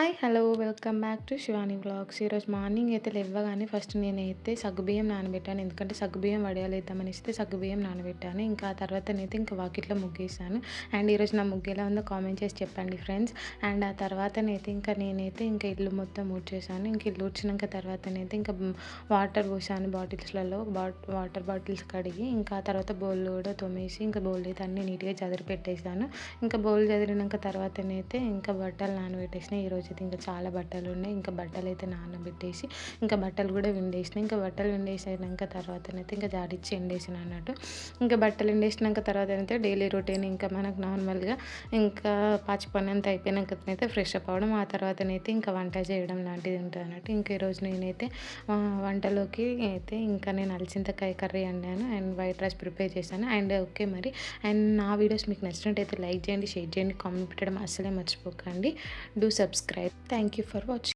Hi! Hello! Welcome back to Shivani vlogs. ఈరోజు morning అయితే లేవ్వగానే first నేనైతే సగ్గుబియ్యం నానబెట్టాను. ఎందుకంటే సగ్గుబియ్యం వడియాలేద్దామనేసి సగ్గుబియ్యం నానబెట్టాను. ఇంకా ఆ తర్వాతనైతే ఇంకా వాకిట్లో ముగ్గేసాను. అండ్ ఈరోజు నా ముగ్గు ఎలా ఉందో కామెంట్ చేసి చెప్పండి ఫ్రెండ్స్. అండ్ ఆ తర్వాతనైతే నేనైతే ఇల్లు మొత్తం ఊడ్చేసాను. ఇంక ఇల్లు ఊడ్చినాక తర్వాతనైతే వాటర్ పోసాను బాటిల్స్‌లలో. వాటర్ బాటిల్స్ కడిగి ఇంకా ఆ తర్వాత బౌల్ కూడా తోమేసి ఇంకా బౌల్ అయితే అన్నీ నీట్‌గా చదిరి పెట్టేసాను. ఇంకా బౌల్ చదిరినాక తర్వాతనైతే ఇంకా బట్టలు నానబెట్టేసిన. ఈరోజైతే ఇంకా చాలా బట్టలున్నాయి. ఇంకా బట్టలైతే నానబెట్టేసి ఇంకా బట్టలు కూడా పిండేసిన. ఇంకా బట్టలు పిండేసినాక తర్వాతనైతే ఇంకా జాడిచ్చి ఎండేసిన అన్నట్టు. ఇంకా బట్టలు ఎండేసినాక తర్వాతనైతే డైలీ రొటీన్ ఇంకా మనకు నార్మల్‌గా ఇంకా పాచి పని అంతా అయిపోయినాకనైతే ఫ్రెష్ అప్ అవ్వడం. ఆ తర్వాతనైతే ఇంకా వంట చేయడం లాంటిది ఉంటదన్నట్టు. ఇంకా ఈరోజు నేనైతే వంటలోకి అయితే ఇంకా నేను అలసింతకాయ కర్రీ వండాను. అండ్ వైట్ రైస్ ప్రిపేర్ చేశాను. అండ్ ఓకే మరి. అండ్ నా వీడియోస్ మీకు నచ్చినట్టయితే లైక్ చేయండి, షేర్ చేయండి, కామెంట్ పెట్టడం అస్సలే మర్చిపోకండి. Do subscribe. Thank you for watching.